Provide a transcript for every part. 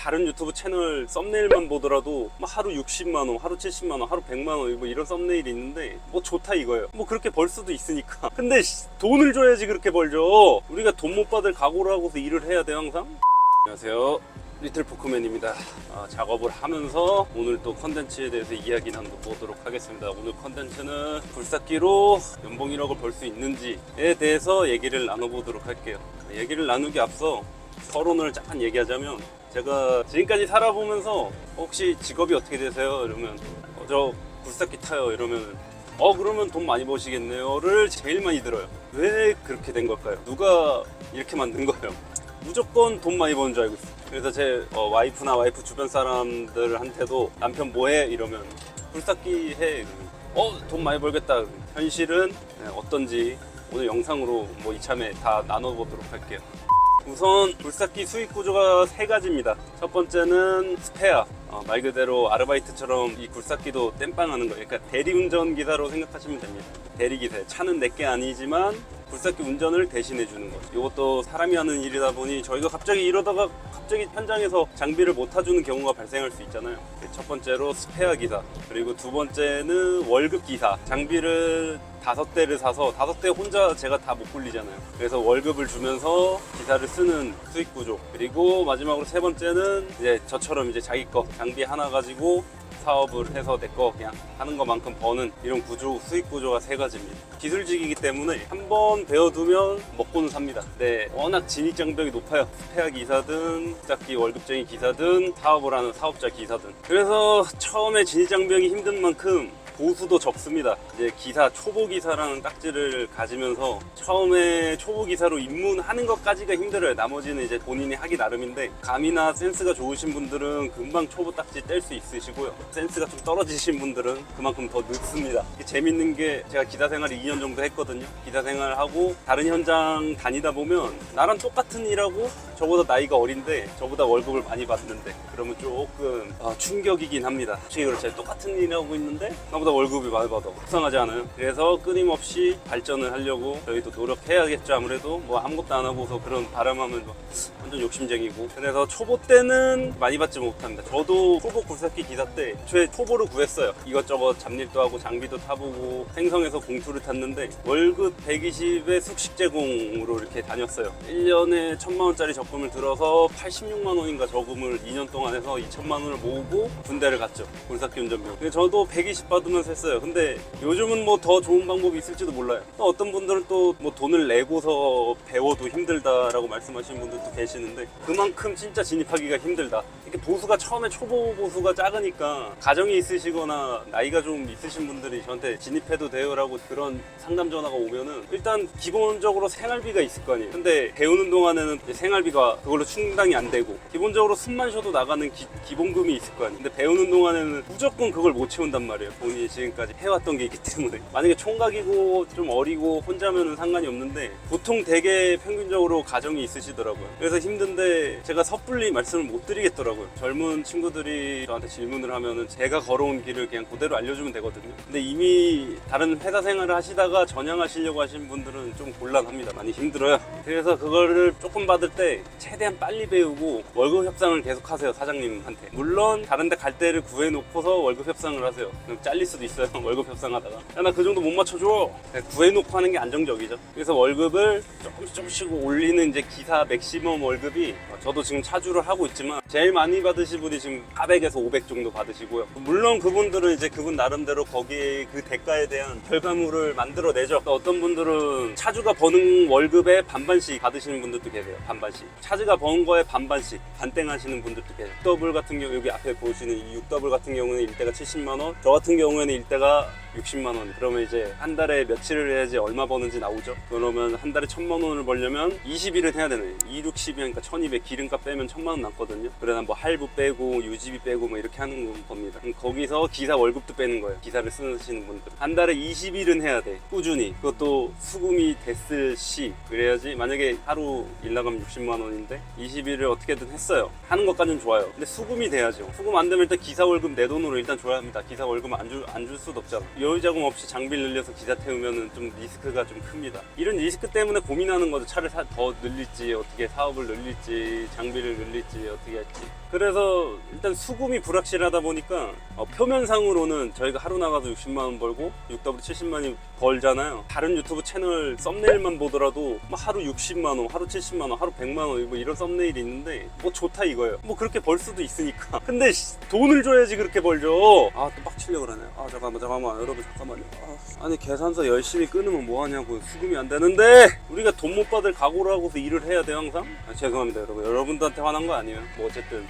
다른 유튜브 채널 썸네일만 보더라도 뭐 하루 60만원, 하루 70만원, 하루 100만원 뭐 이런 썸네일이 있는데 뭐 좋다 이거예요. 뭐 그렇게 벌 수도 있으니까. 근데 돈을 줘야지 그렇게 벌죠. 우리가 돈 못 받을 각오를 하고서 일을 해야 돼 항상. 안녕하세요, 리틀 포크맨입니다. 작업을 하면서 오늘 또 컨텐츠에 대해서 이야기 나눠보도록 하겠습니다. 오늘 컨텐츠는 굴삭기로 연봉 1억을 벌 수 있는지에 대해서 얘기를 나눠보도록 할게요. 얘기를 나누기 앞서 서론을 잠깐 얘기하자면, 제가 지금까지 살아보면서 혹시 직업이 어떻게 되세요? 이러면 저 굴삭기 타요 이러면 그러면 돈 많이 버시겠네요를 제일 많이 들어요. 왜 그렇게 된 걸까요? 누가 이렇게 만든 거예요? 무조건 돈 많이 버는 줄 알고 있어요. 그래서 제 와이프나 와이프 주변 사람들한테도 남편 뭐해? 이러면 굴삭기 해. 돈 많이 벌겠다. 현실은 어떤지 오늘 영상으로 뭐 이참에 다 나눠보도록 할게요. 우선 굴삭기 수익 구조가 세 가지입니다. 첫 번째는 스페어, 말 그대로 아르바이트처럼 이 굴삭기도 땜빵하는 거예요. 그러니까 대리운전 기사로 생각하시면 됩니다. 대리기사, 차는 내게 아니지만 굴삭기 운전을 대신해 주는 거죠. 이것도 사람이 하는 일이다 보니 저희가 갑자기 이러다가 갑자기 현장에서 장비를 못 타주는 경우가 발생할 수 있잖아요. 첫 번째로 스페어 기사, 그리고 두 번째는 월급 기사. 장비를 5대를 사서 5대 혼자 제가 다 못 굴리잖아요. 그래서 월급을 주면서 기사를 쓰는 수익 구조. 그리고 마지막으로 세 번째는 이제 저처럼 이제 자기 거 장비 하나 가지고 사업을 해서 내 거 그냥 하는 것만큼 버는 이런 구조, 수익 구조가 세 가지입니다. 기술직이기 때문에 한번 배워두면 먹고는 삽니다. 근데 워낙 진입장벽이 높아요. 스페어 기사든 굴삭기 월급쟁이 기사든 사업을 하는 사업자 기사든. 그래서 처음에 진입장벽이 힘든 만큼 보수도 적습니다. 이제 기사, 초보기사라는 딱지를 가지면서 처음에 초보기사로 입문하는 것까지가 힘들어요. 나머지는 이제 본인이 하기 나름인데, 감이나 센스가 좋으신 분들은 금방 초보 딱지 뗄 수 있으시고요. 센스가 좀 떨어지신 분들은 그만큼 더 늦습니다. 재밌는 게, 제가 기사 생활을 2년 정도 했거든요. 기사 생활하고 다른 현장 다니다 보면 나랑 똑같은 일하고 저보다 나이가 어린데 저보다 월급을 많이 받는데, 그러면 조금 충격이긴 합니다. 솔직히 그렇죠. 똑같은 일 하고 있는데 나보다 월급이 많이 받아. 속상하지 않아요? 그래서 끊임없이 발전을 하려고 저희도 노력해야겠죠. 아무래도 뭐 아무것도 안 하고서 그런 바람하면 완전 욕심쟁이고. 그래서 초보 때는 많이 받지 못합니다. 저도 초보 굴삭기 기사 때 애초에 초보를 구했어요. 이것저것 잡일도 하고 장비도 타보고 생성해서 공투를 탔는데 월급 120에 숙식 제공으로 이렇게 다녔어요. 1년에 1000만 원짜리 적금을 들어서 86만 원인가 저금을 2년 동안 해서 2천만 원을 모으고 군대를 갔죠. 굴삭기 운전병. 저도 120 받으면서 했어요. 근데 요즘은 뭐 더 좋은 방법이 있을지도 몰라요. 또 어떤 분들은 또 뭐 돈을 내고서 배워도 힘들다라고 말씀하시는 분들도 계시는데, 그만큼 진짜 진입하기가 힘들다. 이렇게 보수가 처음에 초보 보수가 작으니까 가정이 있으시거나 나이가 좀 있으신 분들이 저한테 진입해도 돼요라고 그런 상담 전화가 오면은 일단 기본적으로 생활비가 있을 거 아니에요. 근데 배우는 동안에는 생활비가 그걸로 충당이 안 되고 기본적으로 숨만 쉬어도 나가는 기본금이 있을 거 아니에요. 근데 배우는 동안에는 무조건 그걸 못 채운단 말이에요. 본인이 지금까지 해왔던 게 있기 때문에. 만약에 총각이고 좀 어리고 혼자면은 상관이 없는데 보통 되게 평균적으로 가정이 있으시더라고요. 그래서 힘든데 제가 섣불리 말씀을 못 드리겠더라고요. 젊은 친구들이 저한테 질문을 하면은 제가 걸어온 길을 그냥 그대로 알려주면 되거든요. 근데 이미 다른 회사 생활을 하시다가 전향하시려고 하신 분들은 좀 곤란합니다. 많이 힘들어요. 그래서 그거를 조금 받을 때 최대한 빨리 배우고 월급 협상을 계속 하세요. 사장님한테. 물론 다른 데 갈 때를 구해놓고서 월급 협상을 하세요. 그럼 잘릴 수도 있어요. 월급 협상하다가 야, 나 그 정도 못 맞춰줘. 구해놓고 하는 게 안정적이죠. 그래서 월급을 조금씩 올리는 이제 기사 맥시멈 월급이, 저도 지금 차주를 하고 있지만 제일 많이 받으신 분이 지금 400에서 500 정도 받으시고요. 물론 그분들은 이제 그분 나름대로 거기에 그 대가에 대한 결과물을 만들어내죠. 어떤 분들은 차주가 버는 월급에 반반씩 받으시는 분들도 계세요. 반반씩. 차주가 버는 거에 반반씩 반땡하시는 분들도 계세요. 6더블 같은 경우, 여기 앞에 보시는 이 6더블 같은 경우는 일대가 70만원, 저 같은 경우에는 일대가 60만원. 그러면 이제 한 달에 며칠을 해야지 얼마 버는지 나오죠. 그러면 한 달에 1000만 원을 벌려면 20일은 해야 되네. 2, 6, 12하니까 1200, 기름값 빼면 1000만 원 남거든요. 그러다 뭐 할부 빼고 유지비 빼고 뭐 이렇게 하는 겁니다. 그럼 거기서 기사 월급도 빼는 거예요. 기사를 쓰시는 분들 한 달에 20일은 해야 돼. 꾸준히. 그것도 수금이 됐을 시. 그래야지. 만약에 하루 일 나가면 60만 원인데 20일을 어떻게든 했어요. 하는 것까지는 좋아요. 근데 수금이 돼야죠. 수금 안 되면 일단 기사 월급 내 돈으로 일단 줘야 합니다. 기사 월급 안 줄 수도 없잖아. 여유자금 없이 장비를 늘려서 기사 태우면은 좀 리스크가 좀 큽니다. 이런 리스크 때문에 고민하는 거죠. 차를 더 늘릴지, 어떻게 사업을 늘릴지, 장비를 늘릴지, 어떻게 할지. 그래서 일단 수금이 불확실하다 보니까 표면상으로는 저희가 하루 나가서 60만원 벌고 6W 70만원 벌잖아요. 다른 유튜브 채널 썸네일만 보더라도 하루 60만원, 하루 70만원, 하루 100만원 뭐 이런 썸네일이 있는데 뭐 좋다 이거예요. 뭐 그렇게 벌 수도 있으니까. 근데 돈을 줘야지 그렇게 벌죠. 아 또 빡치려고 그러네. 아 잠깐만 여러분 잠깐만요. 아니 계산서 열심히 끊으면 뭐하냐고. 수금이 안 되는데 우리가 돈 못 받을 각오를 하고서 일을 해야 돼요 항상. 죄송합니다 여러분. 여러분들한테 화난 거 아니에요. 뭐 어쨌든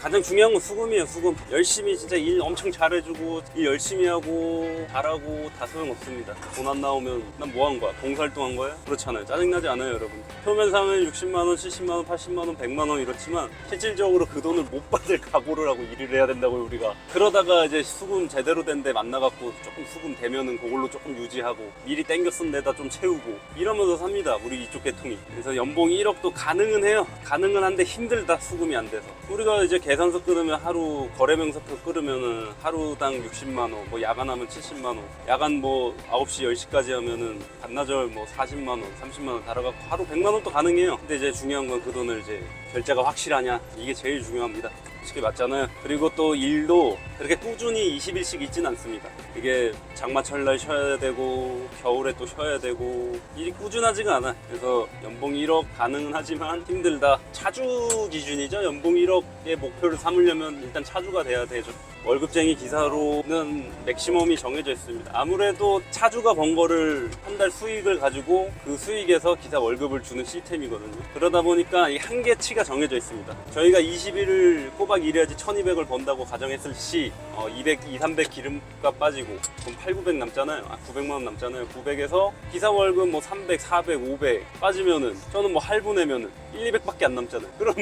가장 중요한 건 수금이에요. 수금 열심히 진짜 일 엄청 잘해주고 일 열심히 하고 잘하고 다 소용없습니다. 돈 안 나오면 난 뭐 한 거야? 봉사활동한 거야? 그렇잖아요. 짜증나지 않아요 여러분. 표면상은 60만원, 70만원, 80만원, 100만원 이렇지만 실질적으로 그 돈을 못 받을 각오를 하고 일을 해야 된다고요 우리가. 그러다가 이제 수금 제대로 된 데 만나갖고 조금 수금 되면은 그걸로 조금 유지하고 미리 땡겨 쓴 데다 좀 채우고 이러면서 삽니다 우리 이쪽 계통이. 그래서 연봉 1억도 가능은 해요. 가능은 한데 힘들다. 수금이 안 돼서. 우리가 이제 계산서 끊으면 하루 거래명세표 끊으면은 하루당 60만원, 뭐 야간하면 70만원, 야간 뭐 9시 10시까지 하면은 반나절 뭐 40만원 30만원 달아갖고 하루 100만원도 가능해요. 근데 이제 중요한 건 그 돈을 이제 결제가 확실하냐, 이게 제일 중요합니다. 솔직히 맞잖아요. 그리고 또 일도 그렇게 꾸준히 20일씩 있진 않습니다. 이게 장마철날 쉬어야 되고 겨울에 또 쉬어야 되고 일이 꾸준하지가 않아. 그래서 연봉 1억 가능은 하지만 힘들다. 차주 기준이죠. 연봉 1억의 목표를 삼으려면 일단 차주가 돼야 되죠. 월급쟁이 기사로는 맥시멈이 정해져 있습니다. 아무래도 차주가 번 거를 한 달 수익을 가지고 그 수익에서 기사 월급을 주는 시스템이거든요. 그러다 보니까 이 한계치가 정해져 있습니다. 저희가 20일을 꼬박 일해야지 1200을 번다고 가정했을 시 200, 300 기름값 빠지고 그럼 8, 900 남잖아요. 900만원 남잖아요. 900에서 기사 월급 뭐 300, 400, 500 빠지면은 저는 뭐 할부 내면은 1, 200밖에 안 남잖아요. 그럼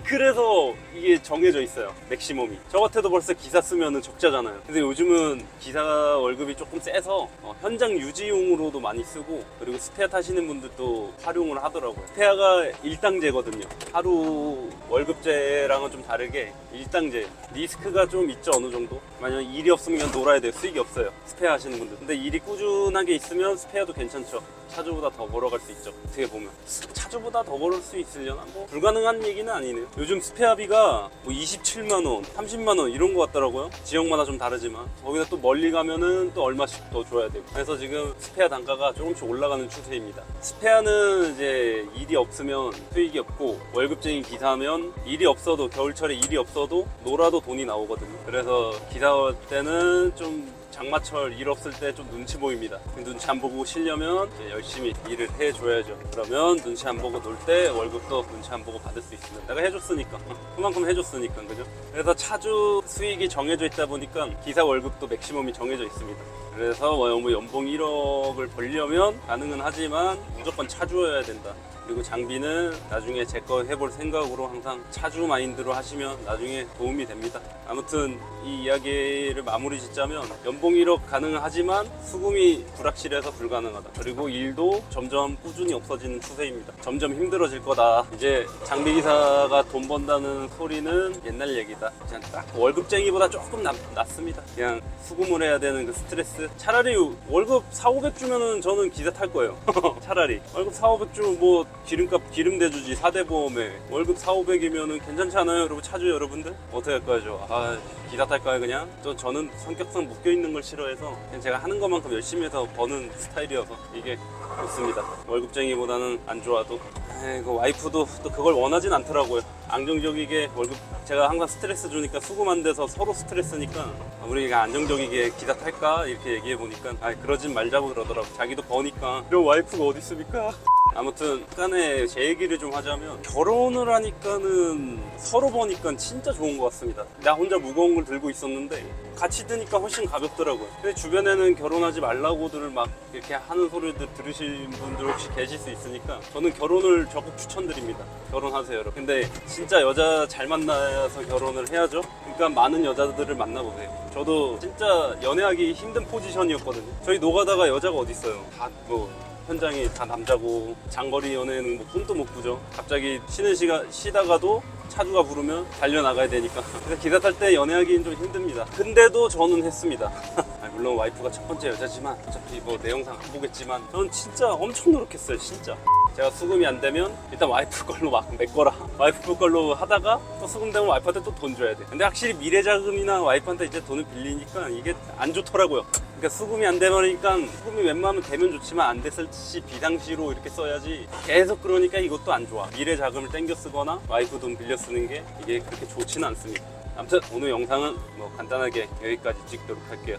그래서 이게 정해져 있어요. 맥시멈이. 저 같아도 벌써 기사 쓰면은 적자잖아요. 근데 요즘은 기사 월급이 조금 세서 현장 유지용으로도 많이 쓰고, 그리고 스페어 타시는 분들도 활용을 하더라고요. 스페어가 일당제거든요. 하루 월급제랑은 좀 다르게 일당제. 리스크가 좀 있죠, 어느 정도. 만약 일이 없으면 놀아야 돼요. 수익이 없어요, 스페어 하시는 분들. 근데 일이 꾸준하게 있으면 스페어도 괜찮죠. 차주보다 더 벌어갈 수 있죠. 어떻게 보면 차주보다 더 벌을 수 있으려나? 뭐 불가능한 얘기는 아니네요. 요즘 스페어비가 뭐 27만원, 30만원 이런 거 같더라고요. 지역마다 좀 다르지만 거기다 또 멀리 가면은 또 얼마씩 더 줘야 되고. 그래서 지금 스페어 단가가 조금씩 올라가는 추세입니다. 스페어는 이제 일이 없으면 수익이 없고, 월급쟁이 기사면 일이 없어도, 겨울철에 일이 없어도 놀아도 돈이 나오거든요. 그래서 기사 때는 좀 장마철 일 없을 때 좀 눈치 보입니다. 눈치 안 보고 쉬려면 열심히 일을 해줘야죠. 그러면 눈치 안 보고 놀 때 월급도 눈치 안 보고 받을 수 있습니다. 내가 해줬으니까, 그만큼 해줬으니까, 그죠? 그래서 차주 수익이 정해져 있다 보니까 기사 월급도 맥시멈이 정해져 있습니다. 그래서 연봉 1억을 벌려면 가능은 하지만 무조건 차주여야 된다. 그리고 장비는 나중에 제 거 해볼 생각으로 항상 차주 마인드로 하시면 나중에 도움이 됩니다. 아무튼 이 이야기를 마무리 짓자면 연봉 1억 가능하지만 수금이 불확실해서 불가능하다. 그리고 일도 점점 꾸준히 없어지는 추세입니다. 점점 힘들어질 거다. 이제 장비기사가 돈 번다는 소리는 옛날 얘기다. 그냥 딱 월급쟁이보다 조금 낫습니다. 그냥 수금을 해야 되는 그 스트레스. 차라리 월급 4, 500 주면은 저는 기사 탈 거예요. 차라리 월급 4, 500 주면 뭐 기름값 기름 대주지 4대 보험에 월급 4, 500이면은 괜찮지 않아요 여러분? 차주 여러분들? 어떻게 할 거죠? 기사 탈까요 그냥? 저는 성격상 묶여있는 걸 싫어해서 그냥 제가 하는 것만큼 열심히 해서 버는 스타일이어서 이게 좋습니다. 월급쟁이보다는 안 좋아도. 그 와이프도 또 그걸 원하진 않더라고요. 안정적이게 월급, 제가 항상 스트레스 주니까 수금 안 돼서 서로 스트레스니까 우리가 안정적이게 기사 탈까? 이렇게 얘기해 보니까 그러진 말자고 그러더라고. 자기도 버니까. 이런 와이프가 어디 있습니까? 아무튼 간에 제 얘기를 좀 하자면, 결혼을 하니까는 서로 버니까 진짜 좋은 것 같습니다. 나 혼자 무거운 걸 들고 있었는데 같이 드니까 훨씬 가볍더라고요. 근데 주변에는 결혼하지 말라고들 막 이렇게 하는 소리들 들으신 분들 혹시 계실 수 있으니까 저는 결혼을 적극 추천드립니다. 결혼하세요 여러분. 근데 진짜 여자 잘 만나서 결혼을 해야죠. 그러니까 많은 여자들을 만나보세요. 저도 진짜 연애하기 힘든 포지션이었거든요. 저희 노가다가 여자가 어디 있어요. 다 현장이 다 남자고, 장거리 연애는 꿈도 못 꾸죠. 갑자기 쉬는 시간 쉬다가도 차주가 부르면 달려나가야 되니까. 그래서 기사 탈 때 연애하기는 좀 힘듭니다. 근데도 저는 했습니다. 물론 와이프가 첫 번째 여자지만 어차피 내 영상 안 보겠지만 저는 진짜 엄청 노력했어요. 진짜 제가 수금이 안 되면 일단 와이프 걸로 막 메꿔라. 와이프 걸로 하다가 또 수금 되면 와이프한테 또 돈 줘야 돼. 근데 확실히 미래자금이나 와이프한테 이제 돈을 빌리니까 이게 안 좋더라고요. 그러니까 수금이 안 되니까 수금이 웬만하면 되면 좋지만 안 됐을 시 비상시로 이렇게 써야지. 계속 그러니까 이것도 안 좋아. 미래 자금을 땡겨 쓰거나 와이프 돈 빌려 쓰는 게 이게 그렇게 좋지는 않습니다. 아무튼 오늘 영상은 뭐 간단하게 여기까지 찍도록 할게요.